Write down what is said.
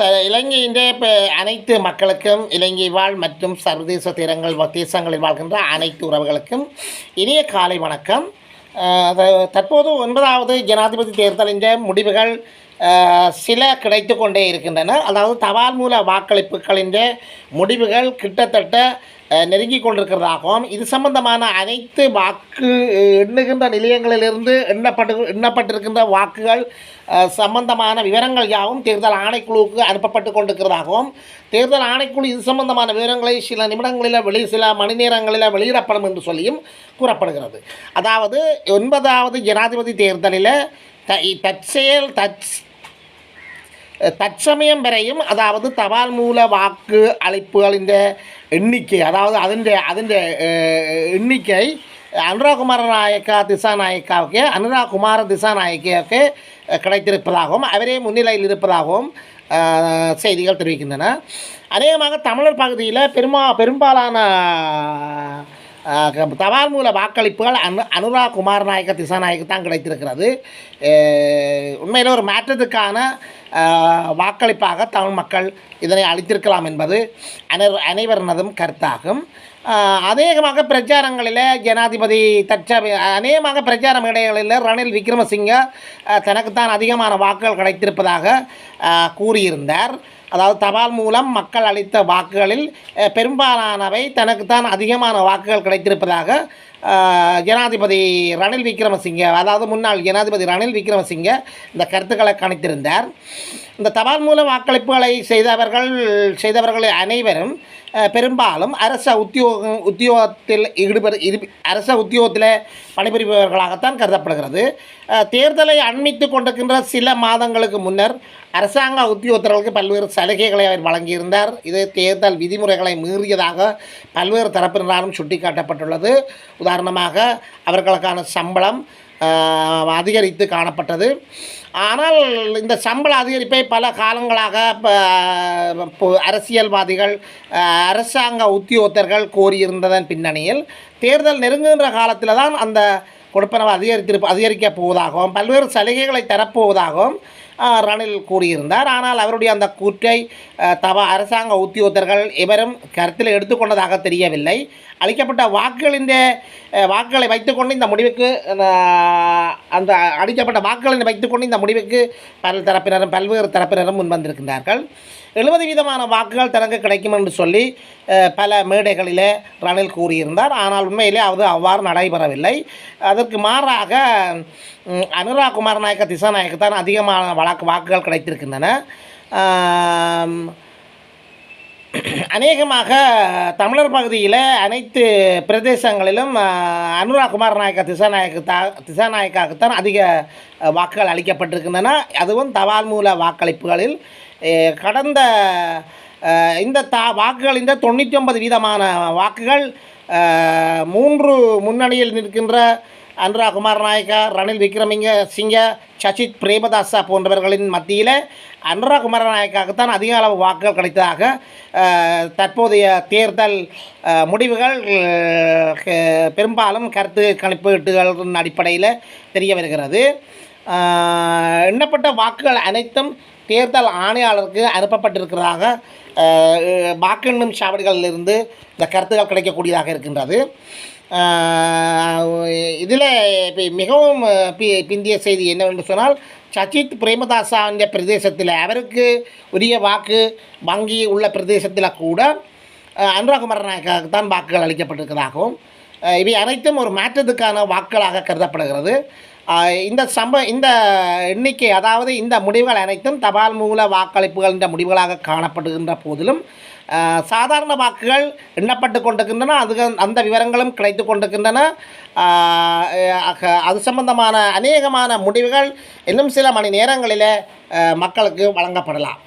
இலங்கையின் அனைத்து மக்களுக்கும் இலங்கை வாழ் மற்றும் சர்வதேச தேசங்களில் வாழ்கின்ற அனைத்து உறவுகளுக்கும் இனிய காலை வணக்கம். தற்போது 9வது ஜனாதிபதி தேர்தலின் முடிவுகள் சில கிடைத்து கொண்டே இருக்கின்றன. அதாவது தபால் மூல வாக்களிப்புகளின் முடிவுகள் கிட்டத்தட்ட நெருங்கி கொண்டிருக்கிறதாகவும் இது சம்பந்தமான அனைத்து வாக்கு எண்ணுகின்ற நிலையங்களிலிருந்து எண்ணப்பட்டிருக்கின்ற வாக்குகள் சம்பந்தமான விவரங்கள் யாவும் தேர்தல் ஆணைக்குழுவுக்கு அனுப்பப்பட்டு கொண்டிருக்கிறதாகவும் தேர்தல் ஆணைக்குழு இது சம்பந்தமான விவரங்களை சில நிமிடங்களில் சில மணி நேரங்களில் வெளியிடப்படும் என்று சொல்லியும் கூறப்படுகிறது. அதாவது 9வது ஜனாதிபதி தேர்தலில் தற்சமயம் வரையும் அதாவது தபால் மூல வாக்கு அளிப்புகளின் எண்ணிக்கை அதாவது அதன் எண்ணிக்கை அனுராகுமார திசாநாயக்காவுக்கு கிடைத்திருப்பதாகவும் அவரே முன்னிலையில் இருப்பதாகவும் செய்திகள் தெரிவிக்கின்றன. அநேகமாக தமிழர் பகுதியில் பெரும்பாலான தபால் மூல வாக்களிப்புகள் அனுராக் குமாரநாயக்க திசாநாயக்கு தான் கிடைத்திருக்கிறது. உண்மையில் ஒரு மாற்றத்துக்கான வாக்களிப்பாக தமிழ் மக்கள் இதனை அளித்திருக்கலாம் என்பது அனைவரினதும் கருத்தாகும். அநேகமாக பிரச்சாரங்களில் ஜனாதிபதி அநேகமாக பிரச்சார மேடைகளில் ரணில் விக்ரமசிங்க தனக்குத்தான் அதிகமான வாக்குகள் கிடைத்திருப்பதாக கூறியிருந்தார். அதாவது தபால் மூலம் மக்கள் அளித்த வாக்குகளில் பெரும்பாலானவை தனக்குத்தான் அதிகமான வாக்குகள் கிடைத்திருப்பதாக ஜனாதிபதி ரணில் விக்ரமசிங்க அதாவது முன்னாள் ஜனாதிபதி ரணில் விக்ரமசிங்க இந்த கருத்துக்களை கணித்திருந்தார். இந்த தபால் மூல வாக்களிப்புகளை செய்தவர்கள் அனைவரும் பெரும்பாலும் அரச உத்தியோகத்தில் பணிபுரிபவர்களாகத்தான் கருதப்படுகிறது. தேர்தலை அண்மித்து கொண்டிருக்கின்ற சில மாதங்களுக்கு முன்னர் அரசாங்க உத்தியோகத்தர்களுக்கு பல்வேறு சலுகைகளை அவர் வழங்கியிருந்தார். இது தேர்தல் விதிமுறைகளை மீறியதாக பல்வேறு தரப்பினராலும் சுட்டிக்காட்டப்பட்டுள்ளது. உதாரணமாக அவர்களுக்கான சம்பளம் அதிகரித்து காணப்பட்டது. ஆனால் இந்த சம்பள அதிகரிப்பை பல காலங்களாக அரசியல்வாதிகள் அரசாங்க உத்தியோகத்தர்கள் கோரியிருந்ததன் பின்னணியில் தேர்தல் நெருங்குகின்ற காலத்தில் தான் அந்த கொடுப்பனவு அதிகரிக்கப் போவதாகவும் பல்வேறு சலுகைகளை தரப்போவதாகவும் ரணில் கூறியிருந்தார். ஆனால் அவருடைய அந்த கூற்றை அரசாங்க உத்தியோகத்தர்கள் எவரும் கருத்தில் எடுத்துக்கொண்டதாக தெரியவில்லை. அளிக்கப்பட்ட வாக்குகளை வைத்துக்கொண்டு இந்த முடிவுக்கு பல்வேறு தரப்பினரும் முன்வந்திருக்கின்றார்கள். 70% வாக்குகள் தனக்கு கிடைக்கும் என்று சொல்லி பல மேடைகளில் ரணில் கூறியிருந்தார். ஆனால் உண்மையிலே அது அவ்வாறு நடைபெறவில்லை. அதற்கு மாறாக அனுராக் குமாரநாயக்க திசாநாயக்கு தான் அதிகமான வாக்குகள் கிடைத்திருக்கின்றன. அநேகமாக தமிழர் பகுதியில் அனைத்து பிரதேசங்களிலும் அனுராக் குமாரநாயக்க திசாநாயக்காவுக்குத்தான் அதிக வாக்குகள் அளிக்கப்பட்டிருக்கின்றன. அதுவும் தபால் மூல வாக்களிப்புகளில் கடந்த இந்த வாக்குகளின் 99% வாக்குகள் 3 முன்னணியில் நிற்கின்ற அனுராக் குமாரநாயக்கா, ரணில் விக்ரமசிங்க, சஜித் பிரேமதாசா போன்றவர்களின் மத்தியில் அனுராக் குமாரநாயக்காவுக்குத்தான் அதிக அளவு வாக்குகள் கிடைத்ததாக தற்போதைய தேர்தல் முடிவுகள் பெரும்பாலும் கருத்து கணிப்பீட்டுகளின் அடிப்படையில் தெரிய வருகிறது. எண்ணப்பட்ட வாக்குகள் அனைத்தும் தேர்தல் ஆணையாளருக்கு அனுப்பப்பட்டிருக்கிறதாக வாக்கு எண்ணும் சாவடிகளிலிருந்து இந்த கருத்துக்கள் கிடைக்கக்கூடியதாக இருக்கின்றது. இதில் மிகவும் பிந்திய செய்தி என்னவென்று சொன்னால் சஜித் பிரேமதாசாவின் பிரதேசத்தில் அவருக்கு உரிய வாக்கு வங்கி உள்ள பிரதேசத்தில் கூட அனுராக் குமாரநாயக்காவுக்கு தான் வாக்குகள் அளிக்கப்பட்டிருக்கிறதாகவும் இவை அனைத்தும் ஒரு மாற்றத்துக்கான வாக்குகளாக கருதப்படுகிறது. இந்த எண்ணிக்கை அதாவது இந்த முடிவுகள் அனைத்தும் தபால் மூல வாக்களிப்புகள் என்ற முடிவுகளாக காணப்படுகின்ற போதிலும் சாதாரண வாக்குகள் எண்ணப்பட்டு கொண்டிருக்கின்றன. அந்த விவரங்களும் கிடைத்து கொண்டிருக்கின்றன. அது சம்பந்தமான அநேகமான முடிவுகள் இன்னும் சில மணி நேரங்களில் மக்களுக்கு வழங்கப்படலாம்.